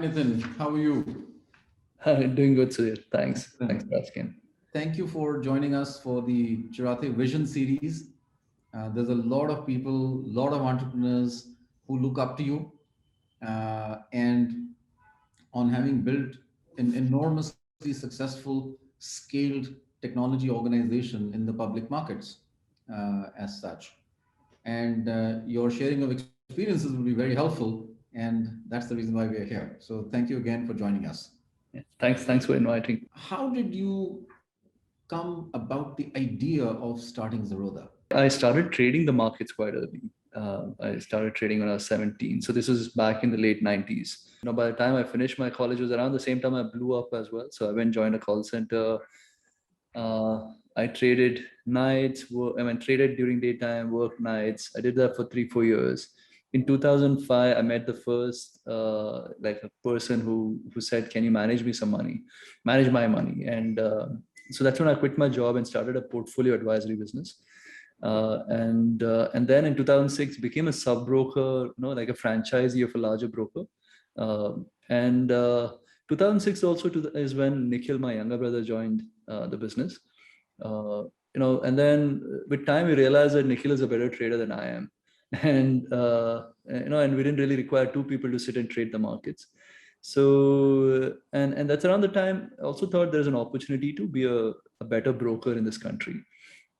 Nithin. How are you? Doing good, Sudhir. Thanks. Thanks Excellent. for asking. Thank you for joining us for the Chiratae Vision series. There's a lot of people, a lot of entrepreneurs who look up to you, and on having built an enormously successful, scaled technology organization in the public markets as such. And your sharing of experiences will be very helpful, and that's the reason why we are here. So thank you again for joining us. Yeah. Thanks for inviting. How did you come about the idea of starting Zerodha? I started trading the markets quite early. I started trading when I was 17. So this was back in the late 90s. By the time I finished my college, it was around the same time I blew up as well. So I went and joined a call center. I traded nights. Traded during daytime, work nights. I did that for 3-4 years. In 2005, I met the first like a person who said, "Can you manage me some money, manage my money?" And so that's when I quit my job and started a portfolio advisory business. And then in 2006 became a sub broker, like a franchisee of a larger broker. And 2006 also is when Nikhil, my younger brother, joined the business. And then with time we realized that Nikhil is a better trader than I am, and and we didn't really require two people to sit and trade the markets. So and that's around the time I also thought there's an opportunity to be a better broker in this country.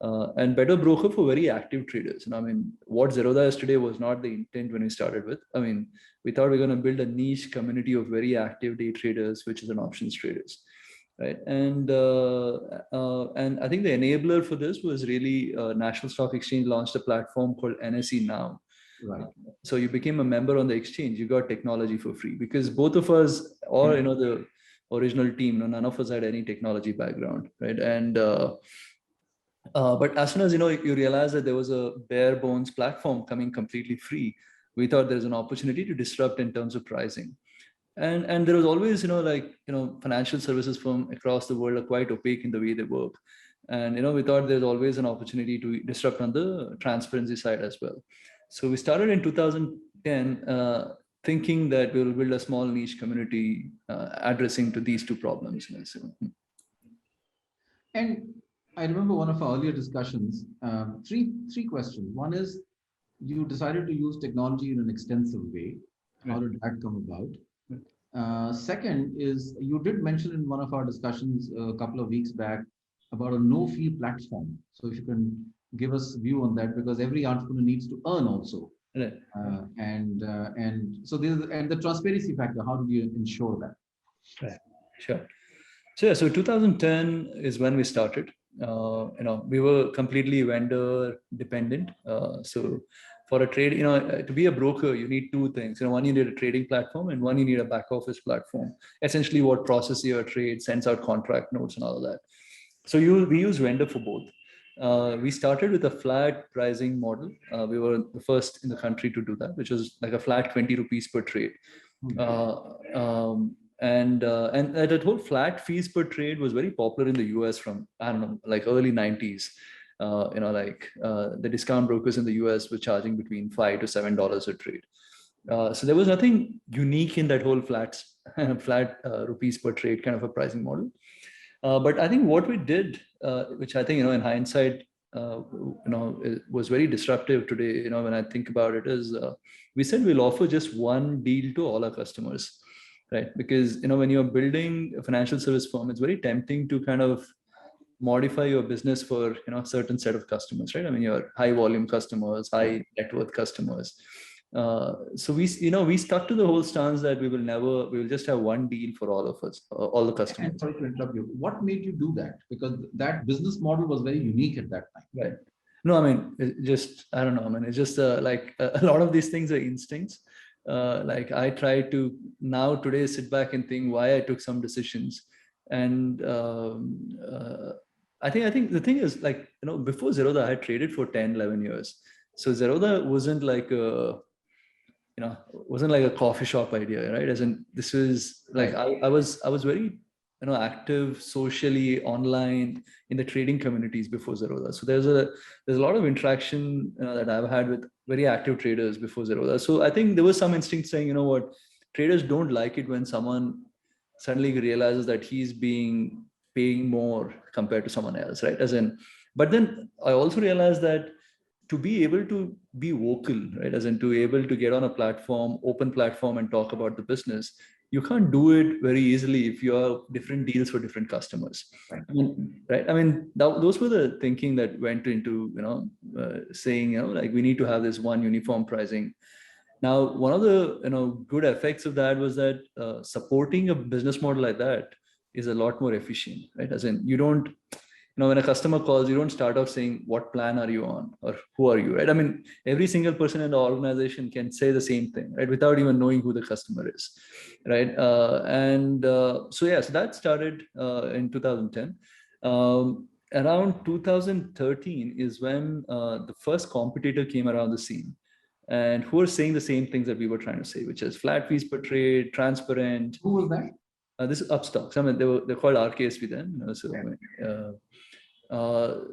And better broker for very active traders. And I mean, what Zerodha is today was not the intent when we started with. I mean, we thought we are going to build a niche community of very active day traders, which is an options traders, right? And I think the enabler for this was really National Stock Exchange launched a platform called NSE Now. Right. So you became a member on the exchange, you got technology for free, because both of us, or the original team, none of us had any technology background, right? And but as soon as you realize that there was a bare bones platform coming completely free, we thought there's an opportunity to disrupt in terms of pricing. And there was always financial services firms across the world are quite opaque in the way they work. And we thought there's always an opportunity to disrupt on the transparency side as well. So we started in 2010 thinking that we will build a small niche community addressing to these two problems. And I remember one of our earlier discussions, three questions. One is, you decided to use technology in an extensive way. How did that come about? Second is, you did mention in one of our discussions a couple of weeks back about a no-fee platform. So if you can give us a view on that, because every entrepreneur needs to earn also. Right. And so the transparency factor, how do you ensure that? Right. Sure. So 2010 is when we started. We were completely vendor dependent. So for a trade, to be a broker, you need two things. One, you need a trading platform, and one, you need a back office platform. Essentially, what processes your trade, sends out contract notes, and all of that. So we use vendor for both. We started with a flat pricing model. We were the first in the country to do that, which was like a flat 20 rupees per trade. And that whole flat fees per trade was very popular in the US from, I don't know, like early 90s. The discount brokers in the US were charging between $5 to $7 a trade. So there was nothing unique in that whole flat rupees per trade kind of a pricing model. But I think what we did, which I think, in hindsight, it was very disruptive today, when I think about it, is we said we'll offer just one deal to all our customers. Right, because when you're building a financial service firm, it's very tempting to kind of modify your business for a certain set of customers, right? I mean, your high volume customers, high net worth customers. So we stuck to the whole stance that we will just have one deal for all of us, all the customers. And sorry to interrupt you. What made you do that? Because that business model was very unique at that time. Right. No, I mean, I don't know. I mean, it's just like a lot of these things are instincts. Like I try to now today sit back and think why I took some decisions. And I think the thing is, like, before Zerodha, I had traded for 10, 11 years. So Zerodha wasn't like a coffee shop idea, right? As in, this was like, I was very, active socially online in the trading communities before Zerodha. So there's a lot of interaction that I've had with very active traders before Zerodha. So I think there was some instinct saying, traders don't like it when someone suddenly realizes that he's paying more compared to someone else, right? But then I also realized that to be able to be vocal, right? As in to be able to get on a platform, open platform, and talk about the business, you can't do it very easily if you have different deals for different customers. Right. Right. I mean, those were the thinking that went into, saying, like we need to have this one uniform pricing. Now, one of the good effects of that was that supporting a business model like that is a lot more efficient, right? As in, you don't, when a customer calls, you don't start off saying, what plan are you on or who are you, right? I mean, every single person in the organization can say the same thing, right? Without even knowing who the customer is, right? So yes, that started in 2010. Around 2013 is when the first competitor came around the scene, and who are saying the same things that we were trying to say, which is flat fees per trade, transparent. Who was that? This is Upstocks. I mean, they're called RKSP then.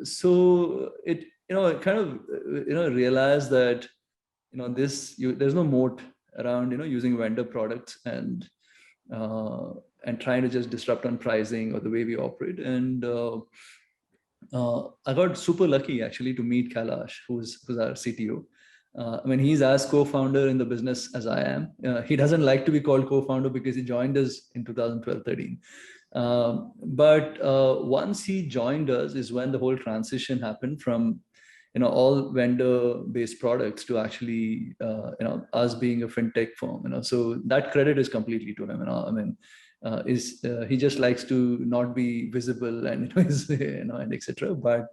So it kind of realized that there's no moat around using vendor products and trying to just disrupt on pricing or the way we operate. And I got super lucky actually to meet Kailash, who's our CTO. I mean, he's as co-founder in the business as I am. He doesn't like to be called co-founder because he joined us in 2012-13. But once he joined us is when the whole transition happened from all vendor-based products to actually us being a fintech firm. So that credit is completely to him. I mean, he just likes to not be visible and and etc. But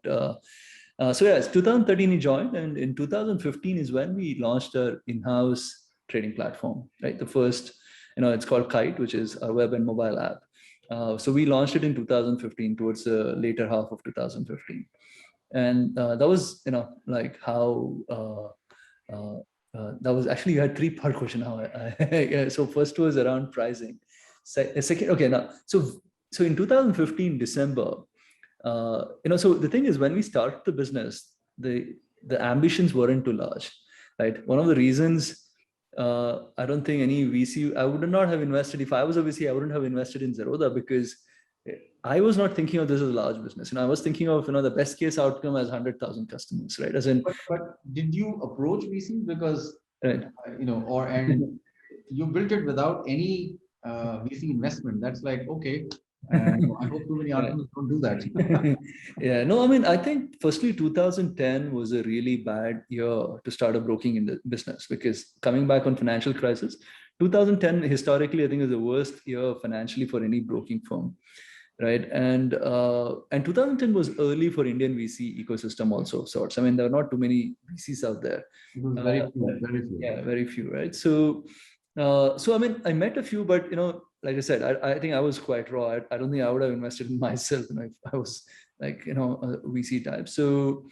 so yes, 2013 he joined, and in 2015 is when we launched our in-house trading platform, right? The first, it's called Kite, which is a web and mobile app. So we launched it in 2015, towards the later half of 2015, and that was like how that was actually, you had three-part question. Yeah, so first was around pricing. Second, okay, now so in 2015 December. So the thing is, when we started the business, the ambitions weren't too large, right? One of the reasons I don't think any VC, I would not have invested. If I was a VC, I wouldn't have invested in Zerodha, because I was not thinking of this as a large business. I was thinking of the best case outcome as 100,000 customers, right? As in, but did you approach VC because right. and you built it without any VC investment? That's like, okay. I hope too many entrepreneurs don't do that. Yeah, no, I mean, I think firstly, 2010 was a really bad year to start a broking in the business, because coming back on financial crisis, 2010 historically, I think, is the worst year financially for any broking firm, right? And 2010 was early for Indian VC ecosystem also of sorts. I mean, there are not too many VCs out there. It was very few. Yeah, very few, right? So I mean, I met a few, but like I said, I think I was quite raw. I don't think I would have invested in myself if I was like a VC type. So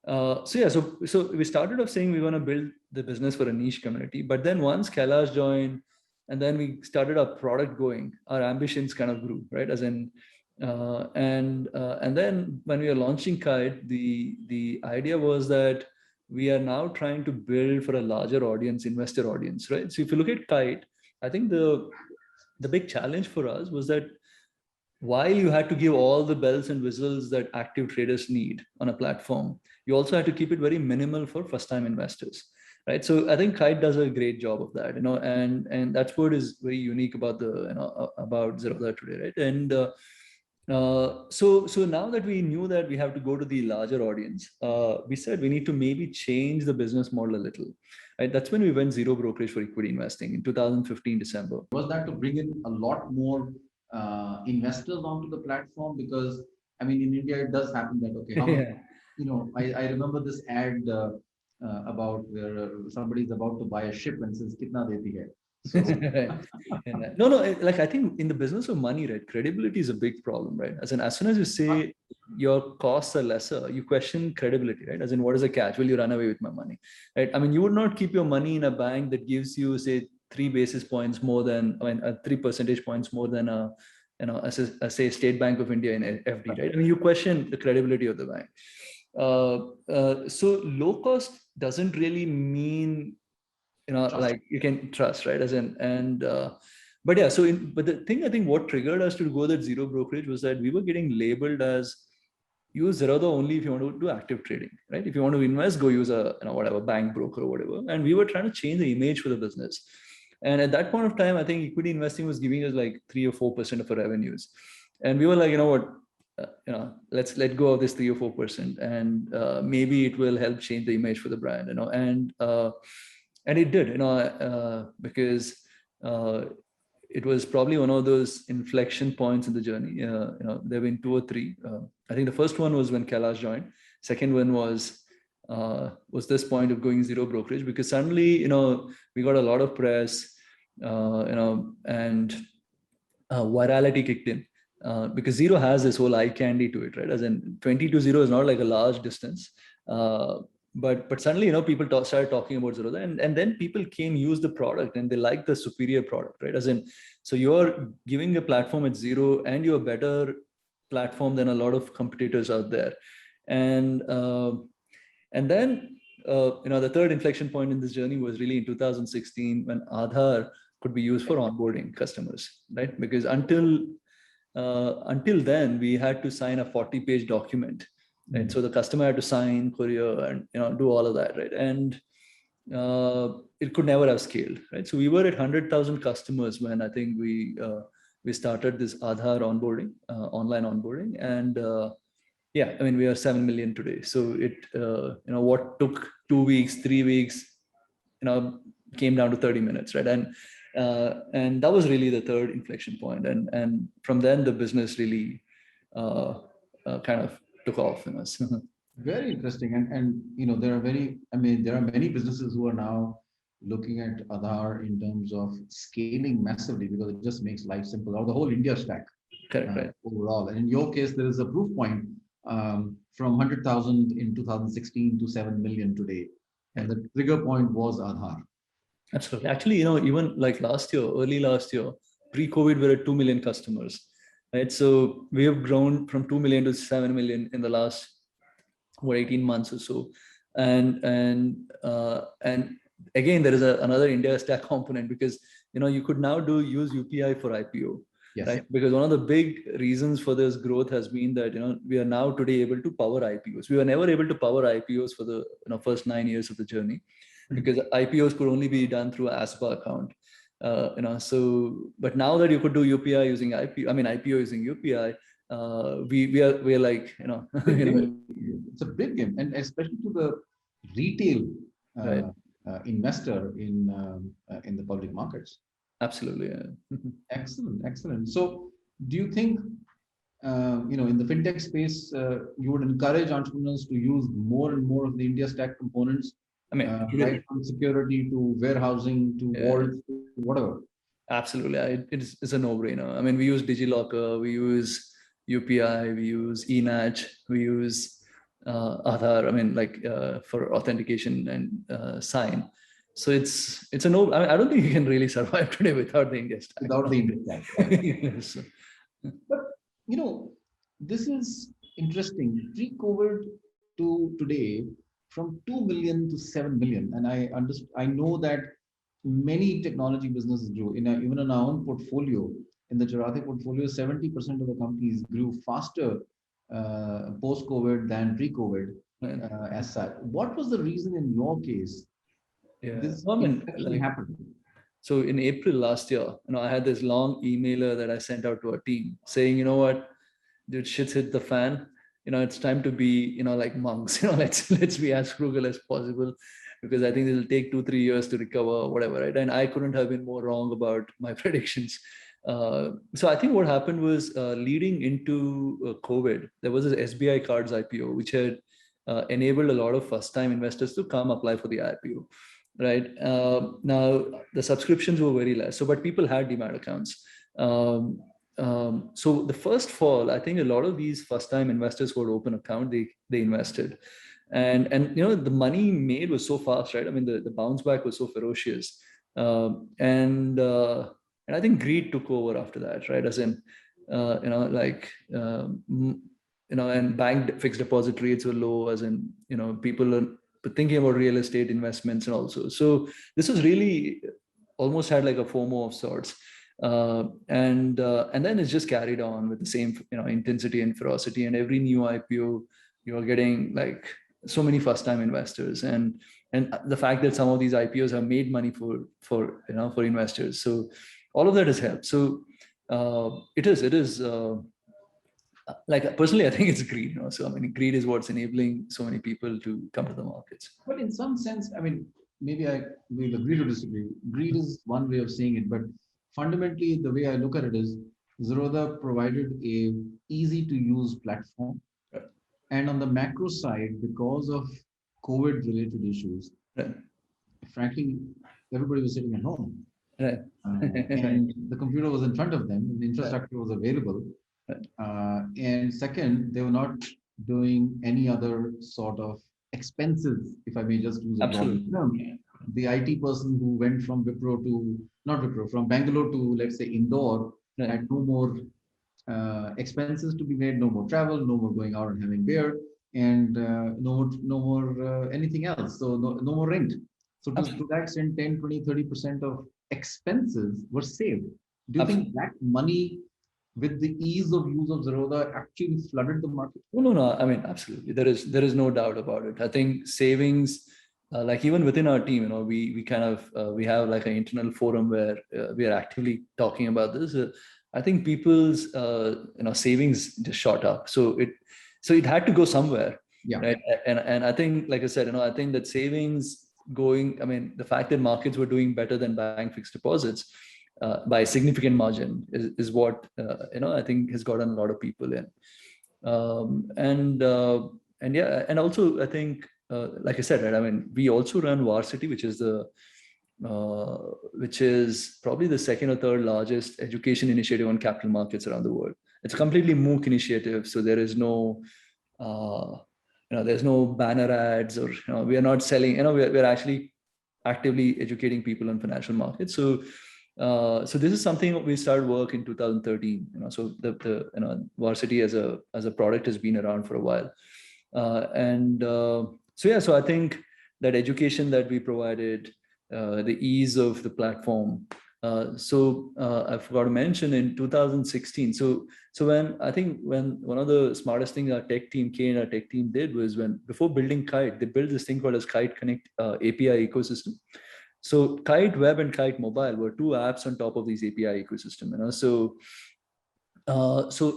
yeah, so we started off saying we want to build the business for a niche community, but then once Kailash joined, and then we started our product going, our ambitions kind of grew, right? As in, and then when we were launching Kite, the idea was that we are now trying to build for a larger audience, investor audience, right? So if you look at Kite, I think the big challenge for us was that while you had to give all the bells and whistles that active traders need on a platform, you also had to keep it very minimal for first-time investors, right? So I think Kite does a great job of that, and that's what is very unique about about Zerodha today, right? And so now that we knew that we have to go to the larger audience, we said we need to maybe change the business model a little, right? That's when we went zero brokerage for equity investing in 2015 December. Was that to bring in a lot more investors onto the platform? Because I mean, in India, it does happen that, okay, I remember this ad about where somebody is about to buy a ship and says, "Kitna deti hai?" So, no, like I think in the business of money, right, credibility is a big problem, right? As soon as you say your costs are lesser, you question credibility, right? As in, what is the catch? Will you run away with my money, right? I mean, you would not keep your money in a bank that gives you, say, 3 basis points more than, 3 percentage points more than say State Bank of India in FD, right? I mean, you question the credibility of the bank. So low cost doesn't really mean like you can trust, right? As in, and but yeah, so but the thing, I think what triggered us to go that zero brokerage was that we were getting labeled as use Zerodha only if you want to do active trading, right? If you want to invest, go use a whatever bank broker or whatever. And we were trying to change the image for the business. And at that point of time, I think equity investing was giving us like 3 or 4% of our revenues, and we were like, you know what, let's let go of this 3 or 4%, and maybe it will help change the image for the brand, and it did, because it was probably one of those inflection points in the journey. There have been 2 or 3. I think the first one was when Kailash joined. Second one was this point of going zero brokerage, because suddenly, we got a lot of press, and virality kicked in. Because zero has this whole eye candy to it, right? As in 20 to 0 is not like a large distance. But suddenly, people started talking about Zerodha, and then people came use the product and they like the superior product, right? As in, so you're giving a platform at zero and you're a better platform than a lot of competitors out there. And then, the third inflection point in this journey was really in 2016 when Aadhaar could be used for onboarding customers, right? Because until then, we had to sign a 40-page document. Right. So the customer had to sign, courier, and do all of that, right? And it could never have scaled, right? So we were at 100,000 customers when I think we started this Aadhaar onboarding, online onboarding, and yeah, I mean we are 7 million today. So it what took 2 weeks, 3 weeks, came down to 30 minutes, right? And that was really the third inflection point, and from then the business really kind of took off in us. Very interesting. And there are many businesses who are now looking at Aadhaar in terms of scaling massively because it just makes life simple, or the whole India stack. Correct, right. Overall. And in your case, there is a proof point from 100,000 in 2016 to 7 million today. And the trigger point was Aadhaar. Absolutely. Actually, even like early last year, pre-COVID, we were at 2 million customers, right? So we have grown from 2 million to 7 million in the last 18 months or so. And again, there is another India stack component, because, you could now use UPI for IPO. Yes. Right? Because one of the big reasons for this growth has been that, we are now today able to power IPOs. We were never able to power IPOs for the first 9 years of the journey, because IPOs could only be done through an ASPA account. So, but now that you could do UPI using IPO using UPI, we are like, it's a big game, and especially to the retail right. Investor in the public markets. Absolutely. Yeah. Excellent. So, do you think, in the fintech space, you would encourage entrepreneurs to use more and more of the India stack components? Right from security to warehousing to vaults, to whatever. Absolutely, it's a no-brainer. I mean, we use DigiLocker, we use UPI, we use eNACH, we use Aadhaar. I mean, for authentication and sign. So it's a no. I don't think you can really survive today without the India stack. Without the India stack. Right? Yes. But this is interesting. Pre-COVID to today, from 2 million to 7 million. And I know that many technology businesses grew. Even in our own portfolio, in the Chiratae portfolio, 70% of the companies grew faster post-COVID than pre-COVID as such. What was the reason in your case? This actually happened. So in April last year, I had this long emailer that I sent out to our team saying, you know what, dude, shit's hit the fan. It's time to be, like monks, let's be as frugal as possible, because I think it'll take 2-3 years to recover, whatever, right? And I couldn't have been more wrong about my predictions. So I think what happened was leading into COVID, there was this SBI Cards IPO, which had enabled a lot of first-time investors to come apply for the IPO, right? Now, the subscriptions were very less, but people had demat accounts. So the first fall, I think a lot of these first-time investors who would open account, they invested, and the money made was so fast, right? I mean, the bounce back was so ferocious, and I think greed took over after that, right? As in, and bank fixed deposit rates were low, as in, people thinking about real estate investments and also. So this was really almost had like a FOMO of sorts. And then it's just carried on with the same, intensity and ferocity. And every new IPO, you're getting like so many first-time investors, and the fact that some of these IPOs have made money for investors. So all of that has helped. So it is. Like personally, I think it's greed. So I mean, greed is what's enabling so many people to come to the markets. But in some sense, I mean, maybe we'll agree to disagree. Greed is one way of seeing it, but fundamentally, the way I look at it is, Zerodha provided a easy to use platform, Right. and on the macro side, because of COVID related issues, Right. frankly, everybody was sitting at home. Right. And the computer was in front of them, and the infrastructure was available. And second, they were not doing any other sort of expenses, if I may just use a broad term. The IT person who went from from Bangalore to, let's say, Indore, had no more expenses to be made, no more travel, no more going out and having beer, and no more anything else. So no more rent. So to that extent, 10, 20, 30% of expenses were saved. Do you think that money, with the ease of use of Zerodha, actually flooded the market? No. I mean, absolutely. There is no doubt about it. I think savings, like even within our team, we kind of we have like an internal forum where we are actively talking about this. I think people's savings just shot up. So it had to go somewhere. Yeah. Right. And I think, like I said, I think that savings going, I mean, the fact that markets were doing better than bank fixed deposits by a significant margin is what I think has gotten a lot of people in. And also I think like I said, right, I mean, we also run Varsity, which is probably the second or third largest education initiative on capital markets around the world. It's a completely MOOC initiative, so there is no there's no banner ads, or we are not selling. We're actually actively educating people on financial markets. So this is something we started work in 2013. So the Varsity as a product has been around for a while, so I think that education that we provided, the ease of the platform. I forgot to mention in 2016. So when one of the smartest things our tech team did was, before building Kite, they built this thing called as Kite Connect API ecosystem. So Kite Web and Kite Mobile were two apps on top of these API ecosystem. So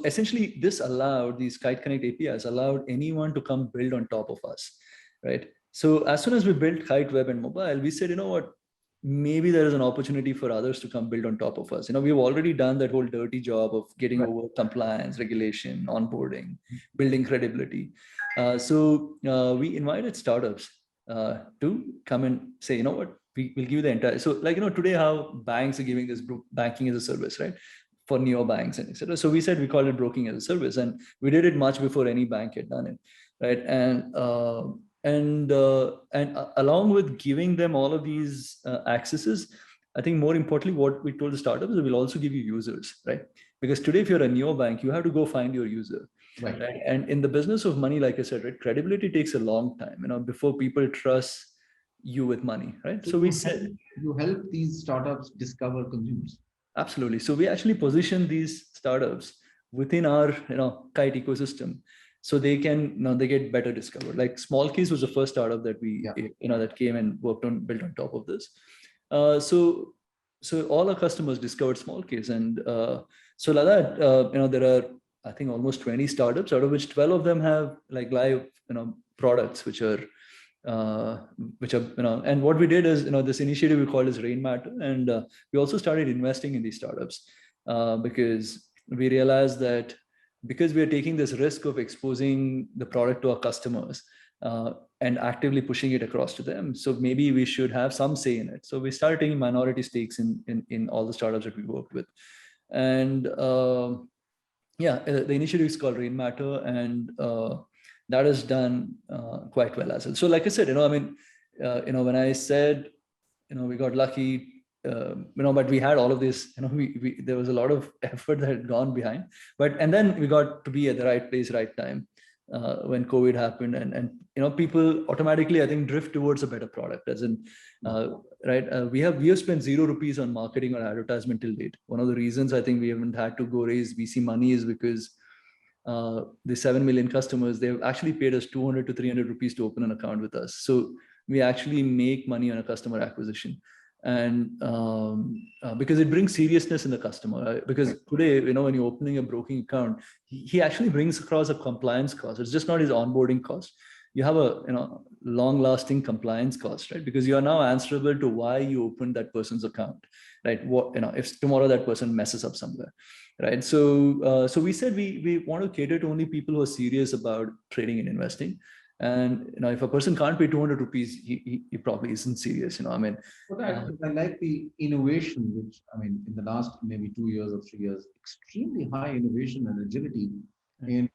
essentially, these Kite Connect APIs allowed anyone to come build on top of us, right? So as soon as we built Kite Web and Mobile, we said, maybe there is an opportunity for others to come build on top of us. We've already done that whole dirty job of getting over compliance, regulation, onboarding, building credibility. So we invited startups to come and say, we'll give you the entire. So today how banks are giving this banking as a service, right? For neobanks and etc. So we said we call it broking as a service, and we did it much before any bank had done it, right? And along with giving them all of these accesses, I think more importantly, what we told the startups is we'll also give you users, right? Because today, if you're a neobank, you have to go find your user. Right. And in the business of money, like I said, right, credibility takes a long time, before people trust you with money, right? So we said you help these startups discover consumers. Absolutely. So we actually position these startups within our Kite ecosystem, so they can they get better discovered. Like Smallcase was the first startup that we that came and built on top of this. So all our customers discovered Smallcase, and so like that there are, I think, almost 20 startups, out of which 12 of them have like live products which are and what we did is this initiative we called as Rain Matter, and we also started investing in these startups because we realized that because we are taking this risk of exposing the product to our customers and actively pushing it across to them, so maybe we should have some say in it. So we started taking minority stakes in all the startups that we worked with, and the initiative is called Rain Matter, and that is done quite well as well. So like I said, when I said, we got lucky, but we had all of this, there was a lot of effort that had gone behind, and then we got to be at the right place, right time. when COVID happened, and people automatically, I think, drift towards a better product. As in, right, we have spent 0 rupees on marketing or advertisement till date. One of the reasons I think we haven't had to go raise VC money is because the 7 million customers, they've actually paid us 200 to 300 rupees to open an account with us. So we actually make money on a customer acquisition. And because it brings seriousness in the customer, right? Because today, when you're opening a broking account, he actually brings across a compliance cost. It's just not his onboarding cost. You have a long lasting compliance cost, right? Because you are now answerable to why you opened that person's account, right? What, if tomorrow that person messes up somewhere, right? So we said we want to cater to only people who are serious about trading and investing. And if a person can't pay 200 rupees, he probably isn't serious. I mean, but I like the innovation, which in the last maybe 2 years or 3 years, extremely high innovation and agility. And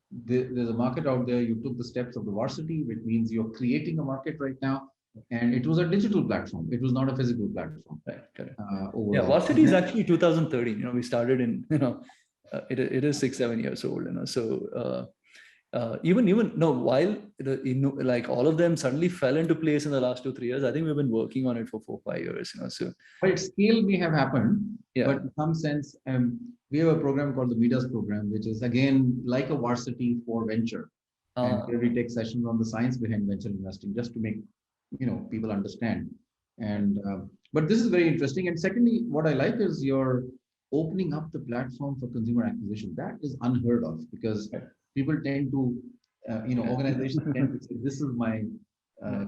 there's a market out there. You took the steps of the Varsity, which means you're creating a market right now. And it was a digital platform. It was not a physical platform. Right. Correct. Yeah, Varsity is actually 2013. We started in, it is 6-7 years old. So even no, while like all of them suddenly fell into place in the last 2-3 years, I think we've been working on it for 4-5 years. So but scale may have happened, yeah. but in some sense, we have a program called the Midas program, which is again like a Varsity for venture, and where we take sessions on the science behind venture investing, just to make people understand. And but this is very interesting. And secondly, what I like is you're opening up the platform for consumer acquisition. That is unheard of, because people tend to, organizations tend to say, this is my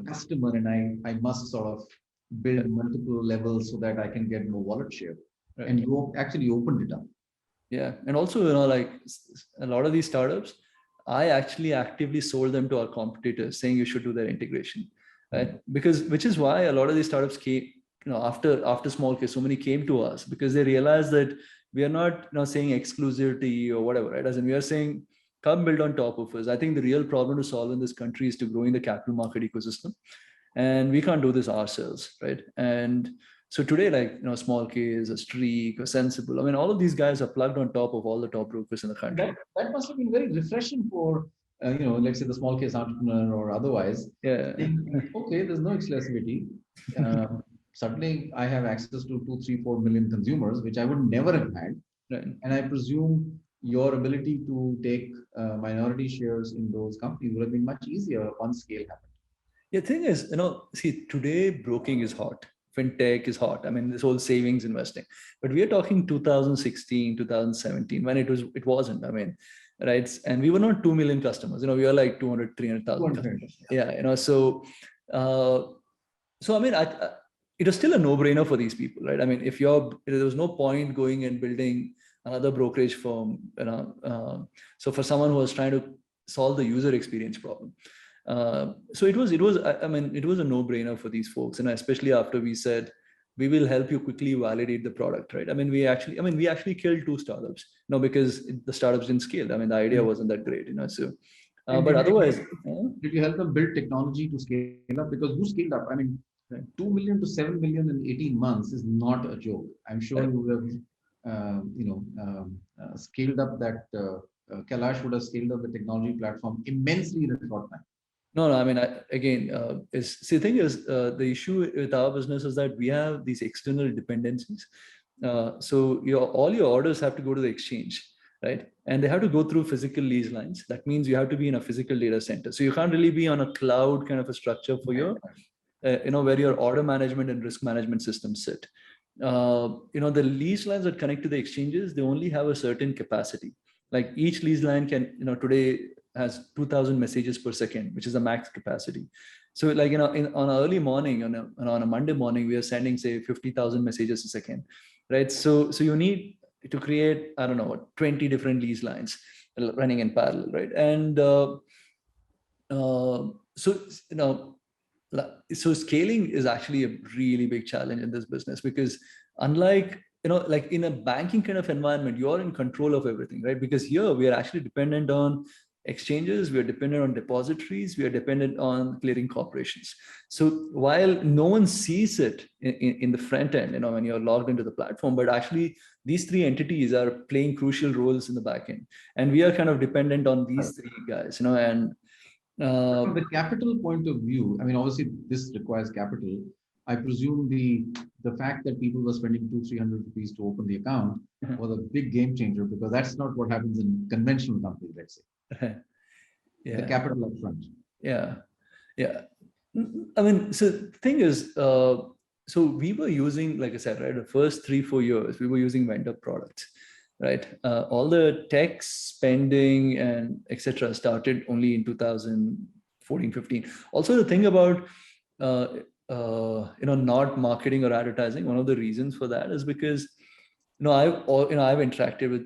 customer, and I must sort of build multiple levels so that I can get more wallet share. Right. And you actually opened it up. Yeah. And also, like a lot of these startups, I actually actively sold them to our competitors, saying you should do their integration, right? Because, which is why a lot of these startups came, after small case, so many came to us, because they realized that we are not saying exclusivity or whatever, right? As in, we are saying, come build on top of us. I think the real problem to solve in this country is to growing the capital market ecosystem. And we can't do this ourselves, right? And so today, like, small case, a streak, a sensible, all of these guys are plugged on top of all the top brokers in the country. That must have been very refreshing for, let's say the small case entrepreneur or otherwise. Yeah. Okay, there's no exclusivity. Suddenly I have access to 2, 3, 4 million consumers, which I would never have had. Right. And I presume your ability to take minority shares in those companies would have been much easier once scale happened. The thing is, see, today broking is hot. Fintech is hot. This whole savings investing. But we are talking 2016, 2017, when it wasn't. Right. And we were not 2 million customers. We were like 200, 300,000 customers. Yeah. So it was still a no-brainer for these people, right? If there was no point going and building another brokerage firm, so for someone who was trying to solve the user experience problem. So it was a no-brainer for these folks, and especially after we said we will help you quickly validate the product, right? We actually killed 2 startups, because the startups didn't scale. The idea wasn't that great, So, but otherwise, did you help them build technology to scale up? Because you scaled up. 2 million to 7 million in 18 months is not a joke. I'm sure you would have scaled up that. Kailash would have scaled up the technology platform immensely in a short time. No, the thing is, the issue with our business is that we have these external dependencies. So all your orders have to go to the exchange, right? And they have to go through physical lease lines. That means you have to be in a physical data center. So you can't really be on a cloud kind of a structure for your, where your order management and risk management systems sit. The lease lines that connect to the exchanges, they only have a certain capacity. Like each lease line can, today has 2,000 messages per second, which is the max capacity. So like, on an early morning, on a Monday morning, we are sending, say, 50,000 messages a second, right? So you need to create, 20 different lease lines running in parallel, right? And so scaling is actually a really big challenge in this business, because unlike, like in a banking kind of environment, you're in control of everything, right? Because here we are actually dependent on exchanges, we are dependent on depositories, we are dependent on clearing corporations. So while no one sees it in the front end, when you're logged into the platform, but actually these three entities are playing crucial roles in the back end. And we are kind of dependent on these three guys, and from the capital point of view, I mean, obviously this requires capital. I presume the fact that people were spending 200-300 rupees to open the account was a big game changer, because that's not what happens in conventional companies, let's say. The capital up front. Yeah. I mean, so the thing is, so we were using, like I said, right, the first 3-4 years, we were using vendor products, right? All the tech spending and etc. started only in 2014, 15. Also, the thing about not marketing or advertising, one of the reasons for that is because I've interacted with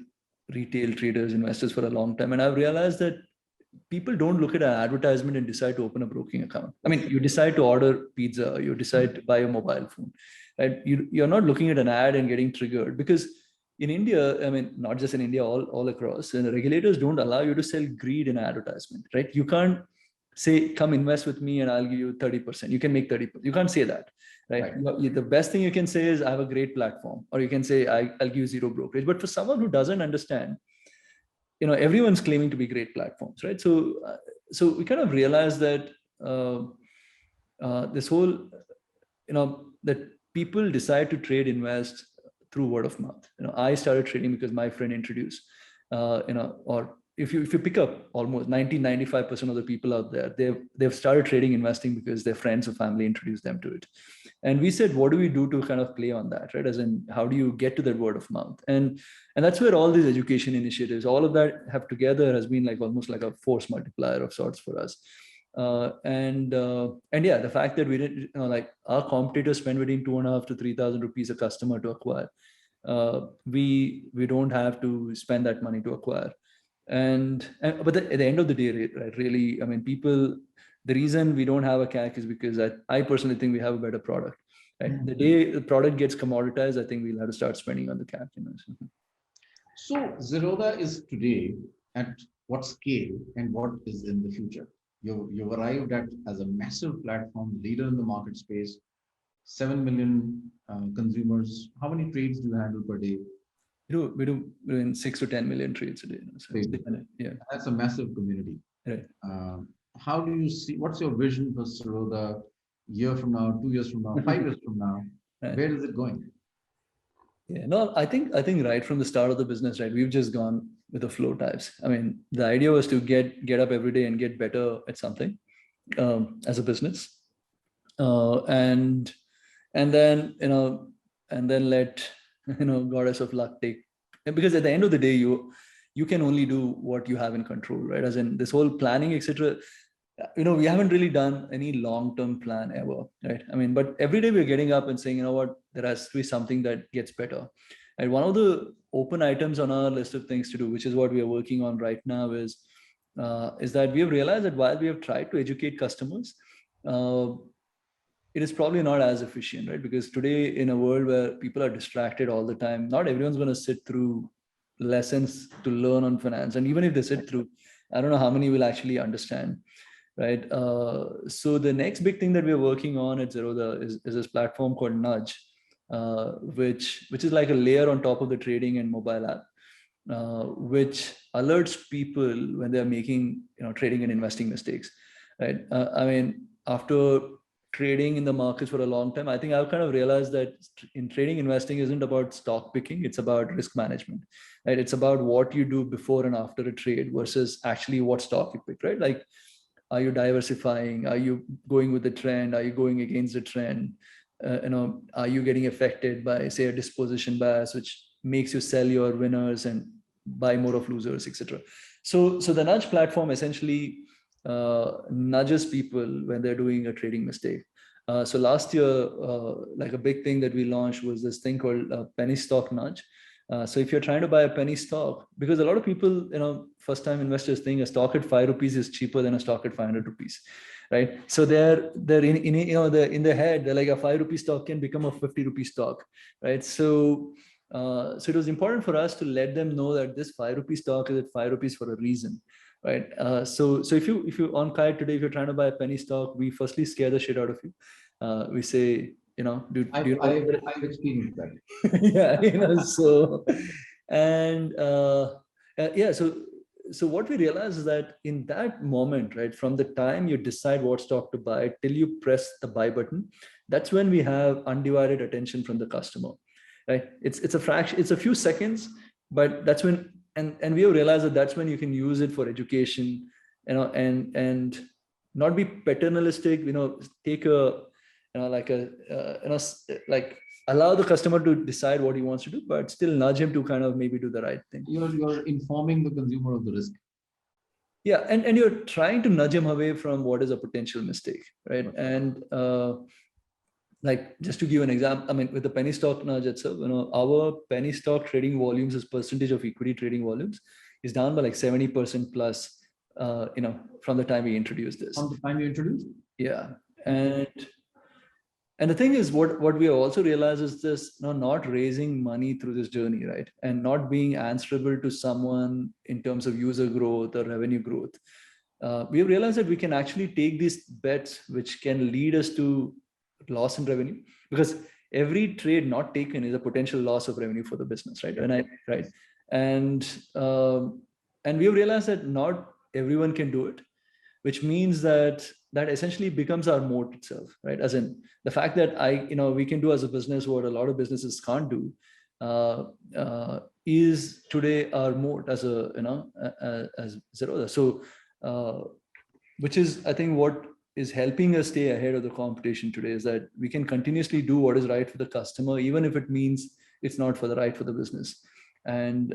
retail traders, investors for a long time, and I've realized that people don't look at an advertisement and decide to open a broking account. I mean, you decide to order pizza, you decide to buy a mobile phone, right? You're not looking at an ad and getting triggered, because in India, I mean, not just in India, all across, and the regulators don't allow you to sell greed in advertisement, right? You can't say, come invest with me and I'll give you 30%. You can make 30%. You can't say that, right? The best thing you can say is, I have a great platform, or you can say, I'll give you zero brokerage. But for someone who doesn't understand, everyone's claiming to be great platforms, right? So we kind of realized that this whole, that people decide to trade, invest through word of mouth. I started trading because my friend introduced, or if you pick up almost 95% of the people out there, they've started trading, investing because their friends or family introduced them to it. And we said, what do we do to kind of play on that, right? As in, how do you get to that word of mouth? And that's where all these education initiatives, all of that have together has been like almost like a force multiplier of sorts for us. And yeah, the fact that we didn't, like our competitors spend between 2,500 to 3,000 rupees a customer to acquire. We don't have to spend that money to acquire. But at the end of the day, right, really, I mean, people, the reason we don't have a CAC is because I personally think we have a better product. Right? The day the product gets commoditized, I think we'll have to start spending on the CAC. So Zerodha is today at what scale and what is in the future? You've arrived at as a massive platform, leader in the market space, 7 million consumers. How many trades do you handle per day? We do in 6 to 10 million trades a day. So yeah, that's a massive community. Right. How do you see? What's your vision for Zerodha year from now, 2 years from now, 5 years from now? Right. Where is it going? Yeah, no, I think right from the start of the business, right, we've just gone with the flow types. I mean, the idea was to get up every day and get better at something as a business, and then let goddess of luck take. Because at the end of the day, you can only do what you have in control, right? As in this whole planning, etc. We haven't really done any long-term plan ever, right? I mean, but every day we're getting up and saying, you know what, there has to be something that gets better. And one of the open items on our list of things to do, which is what we are working on right now, is that we have realized that while we have tried to educate customers, it is probably not as efficient, right? Because today, in a world where people are distracted all the time, not everyone's going to sit through lessons to learn on finance. And even if they sit through, I don't know how many will actually understand. Right. So the next big thing that we're working on at Zerodha is this platform called Nudge, which is like a layer on top of the trading and mobile app, which alerts people when they're making trading and investing mistakes. Right. I mean, after trading in the markets for a long time, I think I've kind of realized that in trading, investing isn't about stock picking, it's about risk management. Right. It's about what you do before and after a trade versus actually what stock you pick. Right. Like, are you diversifying? Are you going with the trend? Are you going against the trend? Are you getting affected by, say, a disposition bias, which makes you sell your winners and buy more of losers, etc. So the Nudge platform essentially nudges people when they're doing a trading mistake. So last year, like a big thing that we launched was this thing called penny stock nudge. So if you're trying to buy a penny stock, because a lot of people, first time investors think a stock at 5 rupees is cheaper than a stock at 500 rupees, right? So they're in their head, they're like a 5 rupee stock can become a 50 rupee stock, right? So So it was important for us to let them know that this 5 rupees stock is at 5 rupees for a reason, right? So if you on Kite today, if you're trying to buy a penny stock, we firstly scare the shit out of you. We say, do you know? I've experienced that. Yeah, so and yeah, so what we realize is that in that moment, right, from the time you decide what stock to buy till you press the buy button, that's when we have undivided attention from the customer, right? It's a fraction, it's a few seconds, but that's when, and we have realized that that's when you can use it for education, and not be paternalistic, take a, like a, like allow the customer to decide what he wants to do, but still nudge him to kind of maybe do the right thing. You're informing the consumer of the risk. Yeah, and you're trying to nudge him away from what is a potential mistake, right? And like, just to give an example, I mean, with the penny stock nudge itself, our penny stock trading volumes as percentage of equity trading volumes is down by like 70% plus, from the time we introduced this. From the time you introduced? Yeah. And the thing is, what we also realize is this, not raising money through this journey, right? And not being answerable to someone in terms of user growth or revenue growth. We have realized that we can actually take these bets, which can lead us to loss in revenue, because every trade not taken is a potential loss of revenue for the business, right? And we have realized that not everyone can do it, which means that essentially becomes our moat itself, right? As in the fact that we can do as a business what a lot of businesses can't do, is today our moat as as Zerodha. So, which is, I think, what is helping us stay ahead of the competition today, is that we can continuously do what is right for the customer, even if it means it's not for the business. And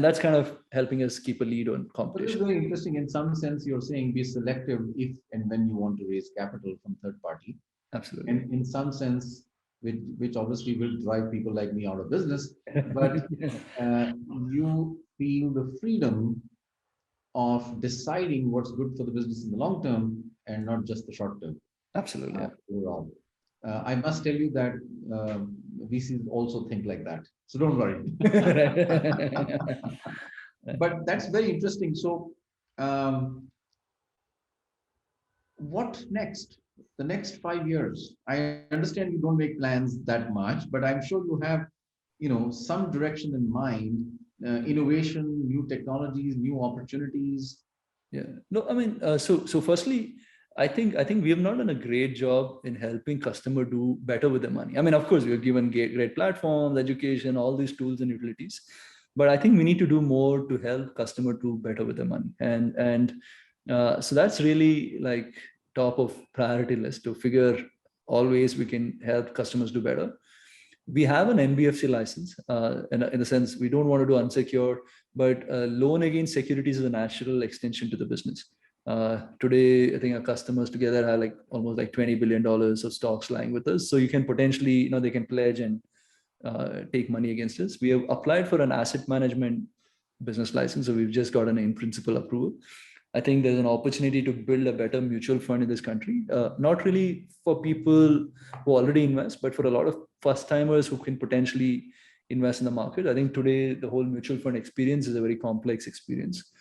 that's kind of helping us keep a lead on competition. It's very interesting. In some sense, you're saying be selective if and when you want to raise capital from third party. Absolutely. And in some sense, which obviously will drive people like me out of business, but you feel the freedom of deciding what's good for the business in the long term and not just the short term. Absolutely. Overall. I must tell you that VCs also think like that. So don't worry. But that's very interesting. So what next? The next 5 years? I understand you don't make plans that much, but I'm sure you have, some direction in mind, innovation, new technologies, new opportunities. Yeah. No, I mean, so firstly, I think we have not done a great job in helping customer do better with their money. I mean, of course, we have given great platforms, education, all these tools and utilities, but I think we need to do more to help customer do better with their money. And so that's really like top of priority list, to figure all ways we can help customers do better. We have an NBFC license, in the sense we don't want to do unsecured, but loan against securities is a natural extension to the business. Today, I think our customers together have like almost like $20 billion of stocks lying with us. So you can potentially, they can pledge and take money against us. We have applied for an asset management business license. So we've just got an in-principle approval. I think there's an opportunity to build a better mutual fund in this country, not really for people who already invest, but for a lot of first timers who can potentially invest in the market. I think today the whole mutual fund experience is a very complex experience.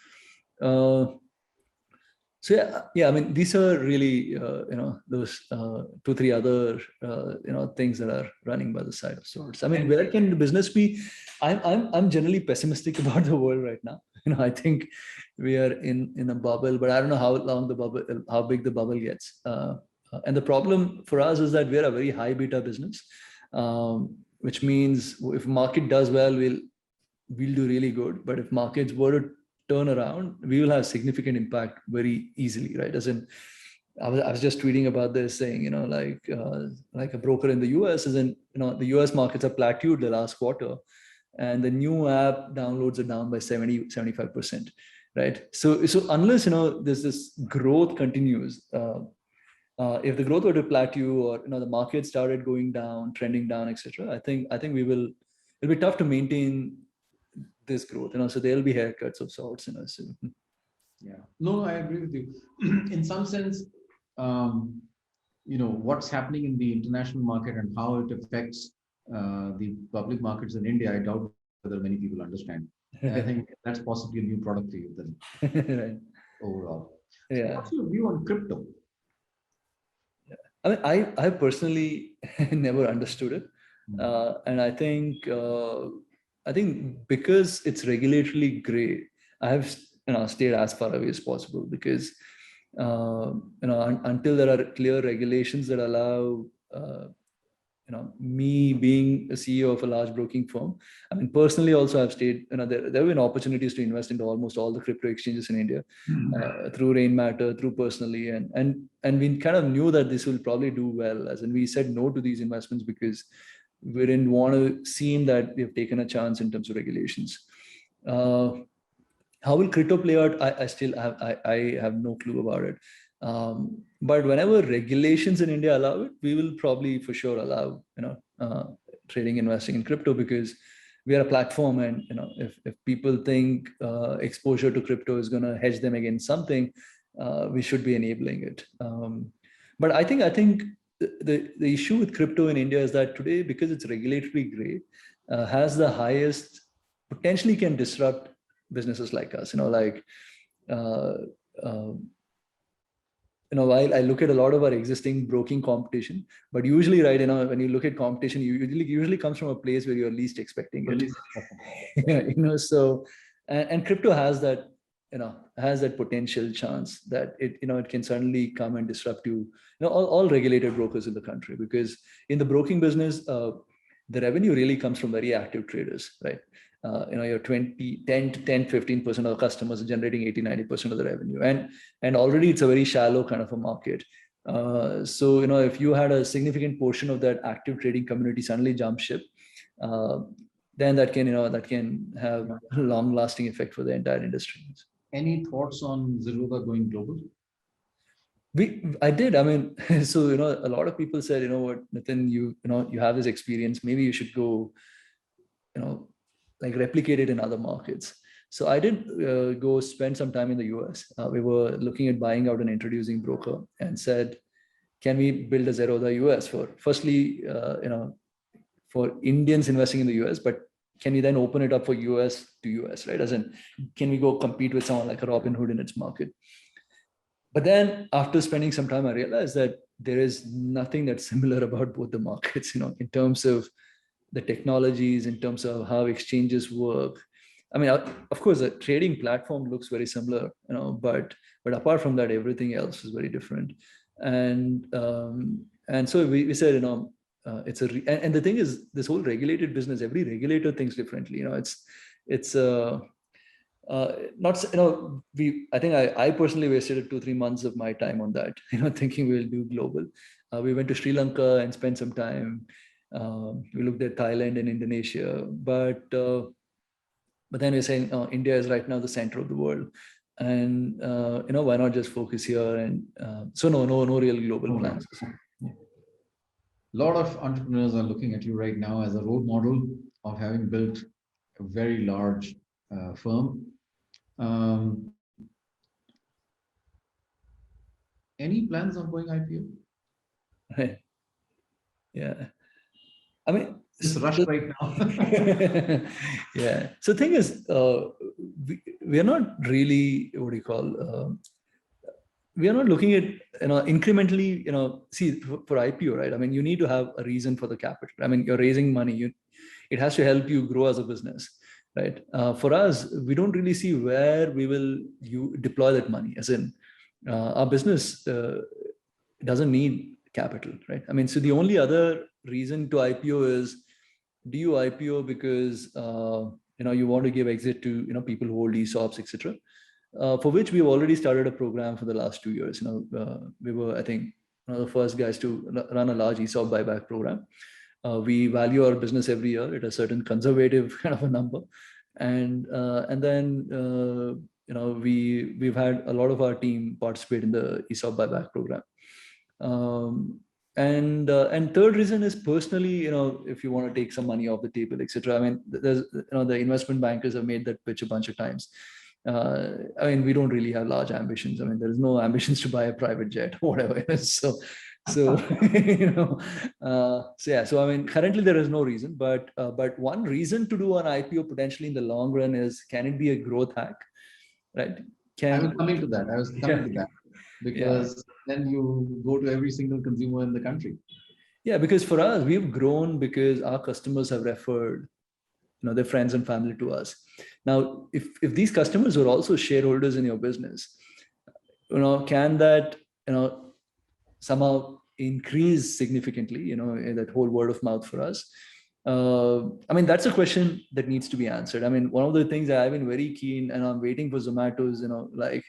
So yeah, I mean, these are really, those 2-3 other, things that are running by the side of sorts. I mean, where can the business be? I'm generally pessimistic about the world right now. I think we are in a bubble, but I don't know how big the bubble gets. And the problem for us is that we're a very high beta business, which means if market does well, we'll do really good. But if markets were to turn around, we will have significant impact very easily, right? As in, I was just tweeting about this, saying, like a broker in the US is in, the US markets are plateaued the last quarter, and the new app downloads are down by 75%, right? So unless, there's this growth continues, if the growth were to plateau, or, the market started going down, trending down, etc., I think it'll be tough to maintain this growth, so there'll be haircuts of sorts, so. Yeah, no, I agree with you. In some sense, what's happening in the international market and how it affects the public markets in India, I doubt whether many people understand. And I think that's possibly a new product to you then Right. overall. So Yeah. what's your view on crypto? I mean, I personally never understood it, and I think because it's regulatorily gray, I have stayed as far away as possible because until there are clear regulations that allow me being a CEO of a large broking firm. I mean, personally, also I've stayed, there have been opportunities to invest into almost all the crypto exchanges in India through Rain Matter, through personally. And we kind of knew that this will probably do well, as in we said no to these investments because we didn't want to seem that we have taken a chance in terms of regulations. How will crypto play out? I still have, I have no clue about it. But whenever regulations in India allow it, we will probably for sure allow, trading, investing in crypto, because we are a platform, and if people think exposure to crypto is going to hedge them against something, we should be enabling it. But I think the issue with crypto in India is that today, because it's regulatory gray, has the highest, potentially can disrupt businesses like us, like uh, uh, while I look at a lot of our existing broking competition, but usually, right, when you look at competition, you usually comes from a place where you're least expecting it. So, and crypto has that, has that potential chance that it can certainly come and disrupt all regulated brokers in the country, because in the broking business, the revenue really comes from very active traders, right? Your 10 to 10, 15% of customers are generating 80, 90% of the revenue. And already it's a very shallow kind of a market. So, if you had a significant portion of that active trading community suddenly jump ship, then that can have a long lasting effect for the entire industry. Any thoughts on Zerodha going global? I did. I mean, so, a lot of people said, what, Nithin, you have this experience, maybe you should go, like replicate it in other markets. So I did go spend some time in the US. We were looking at buying out an introducing broker and said, can we build a Zerodha US for, firstly, for Indians investing in the US, but can we then open it up for US to US, right? As in, can we go compete with someone like a Robinhood in its market? But then after spending some time, I realized that there is nothing that's similar about both the markets, in terms of the technologies, in terms of how exchanges work. I mean, of course, the trading platform looks very similar, but apart from that, everything else is very different. And so we said, it's and the thing is, this whole regulated business, every regulator thinks differently. It's not, I think I personally wasted 2-3 months of my time on that, thinking we'll do global. We went to Sri Lanka and spent some time. We looked at Thailand and Indonesia, but then we're saying India is right now the center of the world, and why not just focus here? And so no real global plans. A lot of entrepreneurs are looking at you right now as a role model of having built a very large firm. Any plans of going IPO? Right. Yeah. I mean, it's rushed right now. Yeah. So the thing is, we are not really, what do you call, we are not looking at, incrementally, see, for IPO, right? I mean, you need to have a reason for the capital. I mean, you're raising money. It has to help you grow as a business, right? For us, we don't really see where we will deploy that money. As in, our business doesn't need capital, right? I mean, so the only other reason to IPO is, do you IPO because you want to give exit to people who hold ESOPs, etc. For which we've already started a program for the last 2 years. We were, I think, one of the first guys to run a large ESOP buyback program. We value our business every year at a certain conservative kind of a number, and then we've had a lot of our team participate in the ESOP buyback program. And third reason is personally, if you want to take some money off the table, etc. I mean, there's, the investment bankers have made that pitch a bunch of times. I mean, we don't really have large ambitions. I mean, there's no ambitions to buy a private jet or whatever. So So, so yeah, so I mean, currently there is no reason, but one reason to do an IPO potentially in the long run is, can it be a growth hack, right? I was Can coming to that. I was coming Yeah, to that yeah, because then you go to every single consumer in the country. yeah. Because for us, we've grown because our customers have referred, their friends and family to us. Now, if these customers were also shareholders in your business, can that somehow increase significantly, that whole word of mouth for us? I mean, that's a question that needs to be answered. I mean, one of the things that I've been very keen, and I'm waiting for Zomato's, like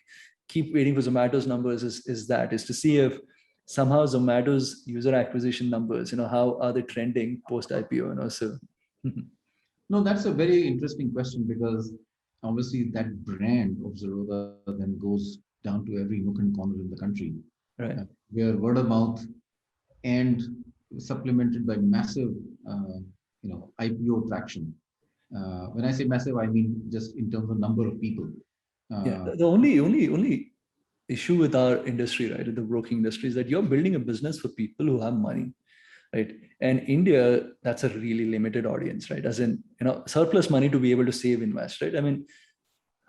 keep waiting for Zomato's numbers, is to see if somehow Zomato's user acquisition numbers, how are they trending post IPO, so. No, that's a very interesting question because obviously that brand of Zerodha then goes down to every nook and corner in the country, Right. where word of mouth and supplemented by massive, IPO traction. When I say massive, I mean just in terms of number of people. Yeah. Uh, The only issue with our industry, right, the broking industry, is that you're building a business for people who have money, right? And India, that's a really limited audience, right? As in, surplus money to be able to save, invest, right? I mean,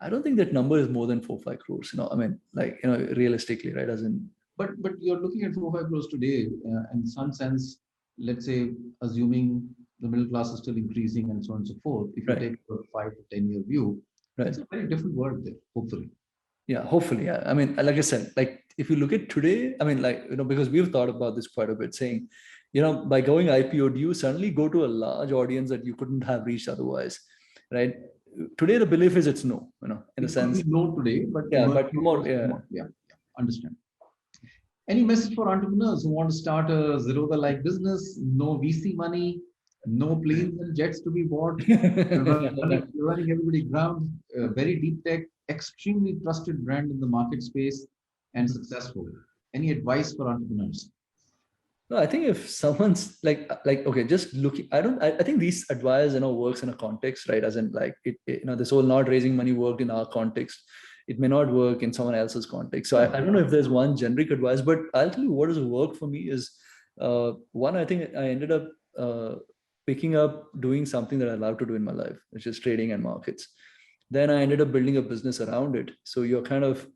I don't think that number is more than 4-5 crores. I mean, like, realistically, right? As in, but you're looking at 4 5 crores today, in some sense. Let's say, assuming the middle class is still increasing and so on and so forth. If you right, take a 5 to 10 year view, right. it's a very different world there. Hopefully, Yeah, hopefully. Yeah. I mean, like I said, like if you look at today, I mean, like, because we've thought about this quite a bit, saying, by going IPO, do you suddenly go to a large audience that you couldn't have reached otherwise, right? Today, the belief is it's no, in a it could be sense. no today, but Yeah, but emerging more, across yeah. yeah, yeah, understand. Any message for entrepreneurs who want to start a Zerodha like business? No VC money, no planes and jets to be bought. You're running everybody ground. Very deep tech, extremely trusted brand in the market space, and successful. Any advice for entrepreneurs? No, I think if someone's like, okay, just looking, I think these advice, works in a context, right? As in like this whole not raising money worked in our context. It may not work in someone else's context. So I don't know if there's one generic advice, but I'll tell you what has worked for me is, one, I think I ended up picking up doing something that I love to do in my life, which is trading and markets. Then I ended up building a business around it. So you're kind of,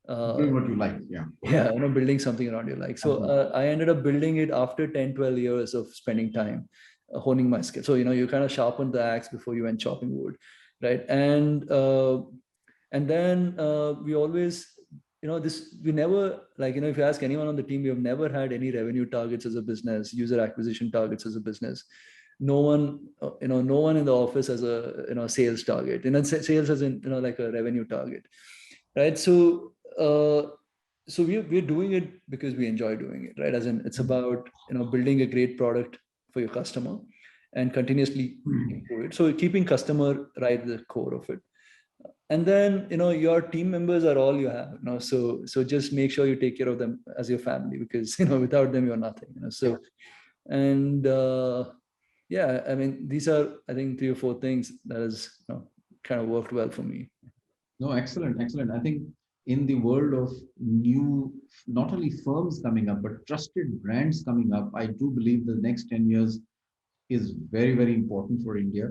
Doing what you like, yeah. yeah, building something around your like. So I ended up building it after 10-12 years of spending time honing my skill. So you kind of sharpened the axe before you went chopping wood, right? And then we always, this, we never, like, if you ask anyone on the team, we have never had any revenue targets as a business, user acquisition targets as a business. No one, no one in the office has a, sales target, sales as in, like a revenue target, right? So we're doing it because we enjoy doing it, right? As in, it's about, building a great product for your customer and continuously improve it. So keeping customer right at the core of it. And then, your team members are all you have, so just make sure you take care of them as your family, because, without them, you're nothing, so, and yeah, I mean, these are, I think, 3 or 4 things that has, kind of worked well for me. No, excellent, excellent. I think in the world of new, not only firms coming up, but trusted brands coming up, I do believe the next 10 years is very, very important for India.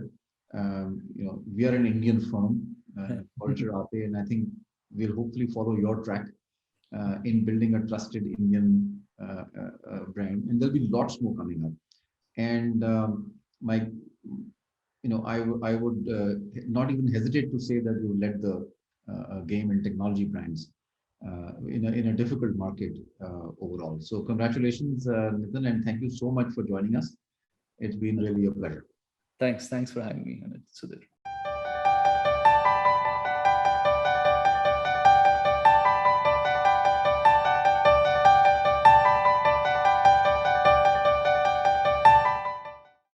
We are an Indian firm called Chiratae, and I think we'll hopefully follow your track in building a trusted Indian brand. And there'll be lots more coming up. And my I would not even hesitate to say that you led the game and technology brands in a difficult market overall. So congratulations, Nithin, and thank you so much for joining us. It's been really a pleasure. Thanks for having me on it, Sudhir.